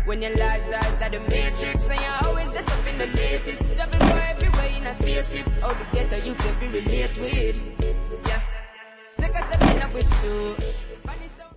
When your lifestyle's like the matrix and you're always just up in the latest. Jumping for everywhere in a spaceship. How to get the youth if you relate with. Yeah. Take a step in up with you. Spanish down.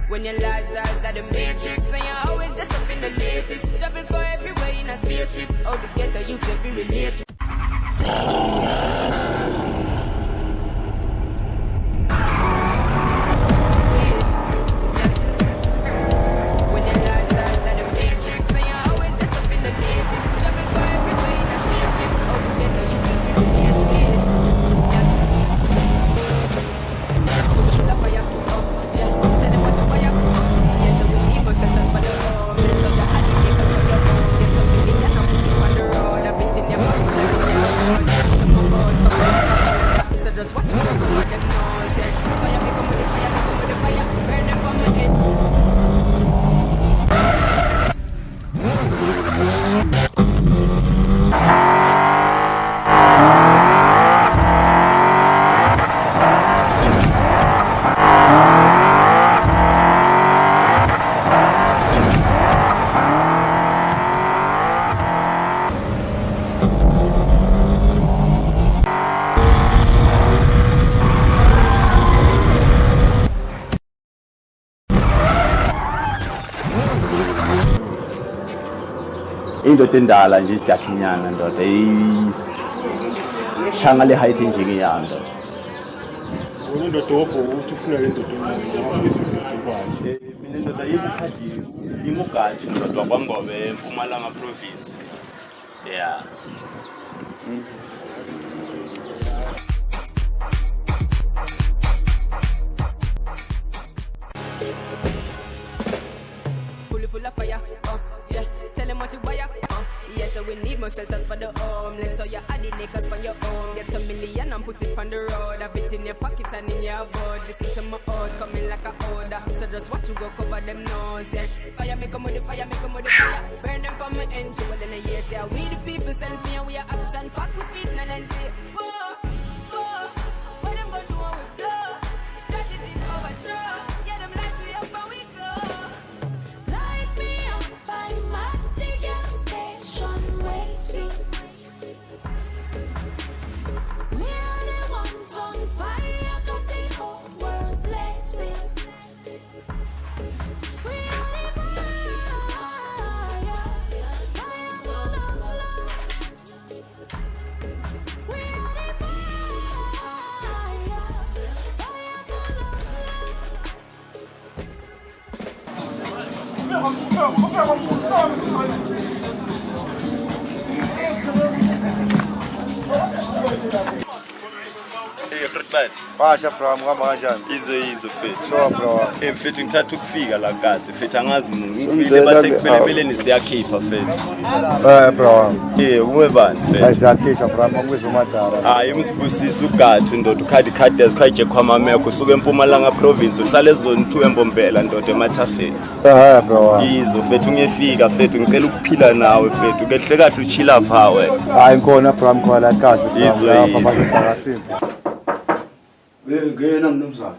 When your lifestyle's like the matrix and you're always just up in the latest. Jumping for everywhere in a spaceship. How to get the youth if you relate. Indoda endala nje isidakinyana ndoda shanga le height njenge yando indoda opho uthi ufuna le ndoda mina indoda yikhadi imugadi ndoda kwaNgobe eMpumalanga province yeah full of fire, yeah. Tell them what you buy, yes, so we need more shelters for the homeless. So you're adding acres for your own. Get some million and put it on the road. Have it in your pocket and in your board. Listen to my old coming like a order. So just watch you go cover them nose, yeah. Fire make 'em with the fire, make 'em with the fire. Burn them from my engine within a year. Say we the people selfie and we are action packed with speech and empty. Whoa, whoa, what them gonna do when we blow? Strategies overthrow. Yeah, them lights we up and we glow. Basha bro ngihamba kanjani izo fit so bro fit ngithatha ukufika la kasi fit angazi ngibile bathe kuphelebeleni siyakhipha fit bro umebani fit asiyakhipha bro mangizwe umadala hayi umsibusisa ugathu ndoda ukhadi ezikhayije khwamameko usuke eMpumalanga province uhlala ezone 2 eMbombela ndoda eMathafeni bro izo fit ungefika fit ngicela ukuphila nawe fit ukehle kahle uchila phawe hayi ngkhona bro mkhwala kasi izo ngena mnumzana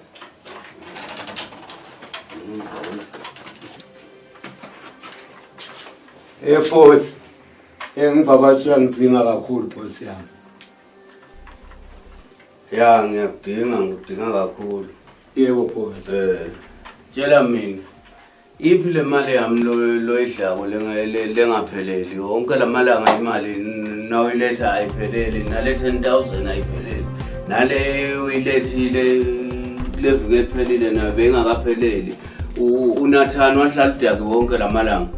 boss engivabashwa ngidzinga kakhulu boss yami ya ngidinga kakhulu yebo boss tshela mina iphi le mali yami lo idlako lengapheleli wonke la malanga imali nawiletha ayipheleli nale 10,000 ayipheleli nale uyilethile levike ephelile nabe engakapheleli uNathani wahlala udake wonke lamalanga.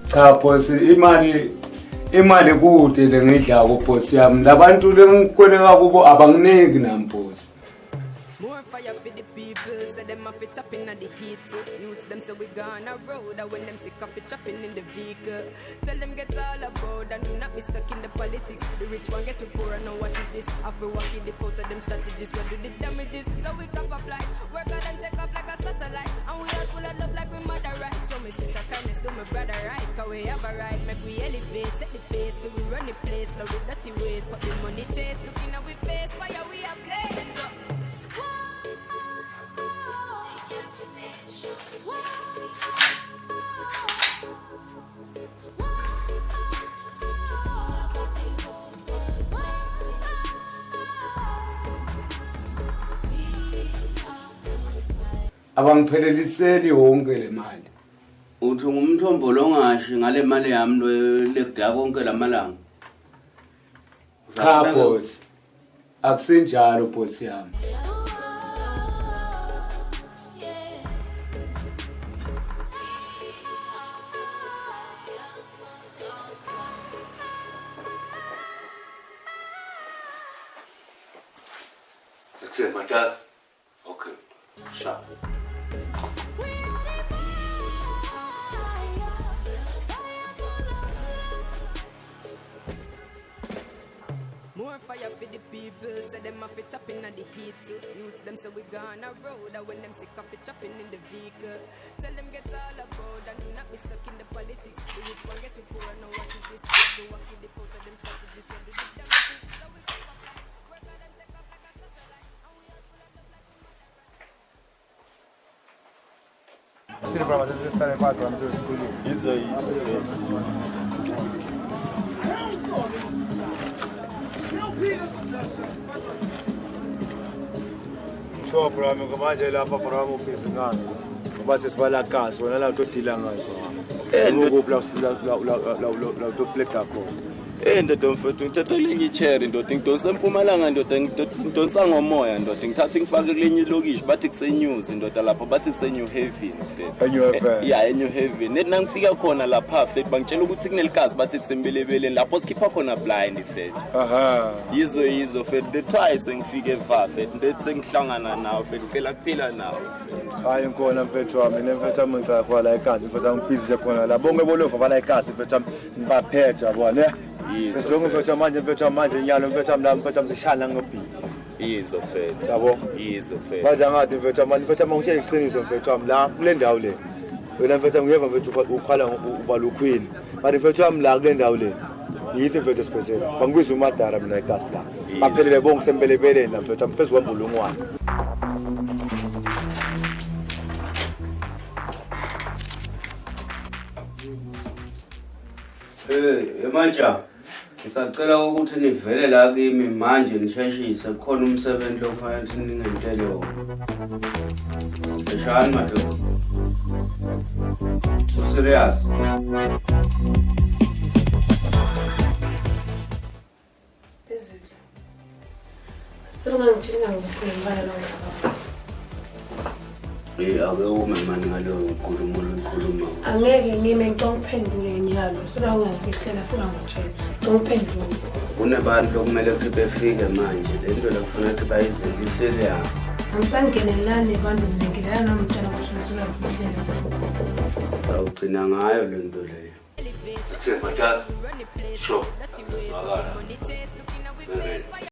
Cha boss, imali kude lengidlako boss yami. Labantu lengikweleka kubo abanginiki nami boss. More fire for the people, say them have it up in the heat too. Youths them say we gone a road, and when them sick of it chopping in the vehicle. Tell them get all about and do not be stuck in the politics. The rich one get to poor and know what is this. After walking the pot of them strategies, where do the damages? So we cover flight, work out and take off like a satellite. And we all full of love like we mother right. Show me sister kindness, do my brother right. Cause we have a right, make we elevate, set the pace. We run the place, love the dirty ways. Cut the money chase, looking at we face, fire we are blaze up. Abangipheleliseli yonke le mali. Uthi ngumthombo longashi ngale mali yami lekudaka konke lamalanga. Cha boss, akusenjalo boss yami. Accept my dad. Okay. Sharp. More fire for the people, say them have it up in the heat too. Youths them say we gone a road, and when them sick of it chopping in the vehicle. Tell them get all about and do not be stuck in the politics. The rich one get to poor and know what is this. Do walk in the pot of them strategies, what do the damages? So we cover flight, work out and take off like a satellite. And we all full of love like we mother right. Sì, però se devi stare qua, non devi studiare. Sure, bro, I'm going to lapha for our office ngani. Ngoba sesibala gas, wena la utodila ngayo bro. Ngoku la utopleka khona. Ndoda mfethu ngithatha elinye ichair ndoda ngidonsa eMpumalanga ndoda ngidonsa ngomoya ndoda ngithatha ngifake elinye ilokishi bathi kusenews ndoda lapha bathi kuseNew Haven mfethu. eNew Haven. Yeah, eNew Haven. Nethi nangifika khona lapha mfethu bangitshela ukuthi kuneligazi bathi kusembelebeleni lapho sikhipha khona blind mfethu. Aha. Yizo mfethu the twice ngifike eva mfethu ndethi sengihlangana nawe mfethu ngicela kuphila nawe. Hayi ngikona mfethu wami, nemfethu wami ngicela khona la egazi mfethu wami busy khona la. Bonke bolova bala egazi mfethu wami ngibaphethe yabona. Yizo. Lonke mfethu manje nyalo mfethu wami la mfethu wami sishana ngobhi. Yizo mfethu. Yabo. Yizo mfethu. Baza ngathi mfethu wami ngitshela iqiniso mfethu wami la kule ndawo le. Wena mfethu ngiyeva mfethu ukhala ubalukhwini. Kanti mfethu wami la kule ndawo le. Yithi mfethu siphethe. Bangibiza uMadara mina eGas la. Baphelele bonke sembelebeleni la mfethu wami phezulu kwambulungwane. Manje ngisacela ukuthi nivele la kimi manje nisheshise khona umsebenzi lo kufanele ukuthi ningentele wona. Eshani madoda. Serious. Ezibs. Singangitshela ngokuthi ngibala lo ngaba. Ake ume mani ngalo ukhuluma. Angeke ngime ngicongiphendule nyalo. Sona ungangifihlela singangitshela. Ngicongiphendule. Kunabantu okumele ukuthi befike manje lento lokufuna ukuthi bayizele serious. Angisangenelani abantu ngingilana namtshela ukuthi ngisuka ngifihlela kuzo. Awugcina ngayo lento leyo. Elevate, Accept my dad. run the place, Sure. dirty ways, Alright. money chase, looking at we face, fire.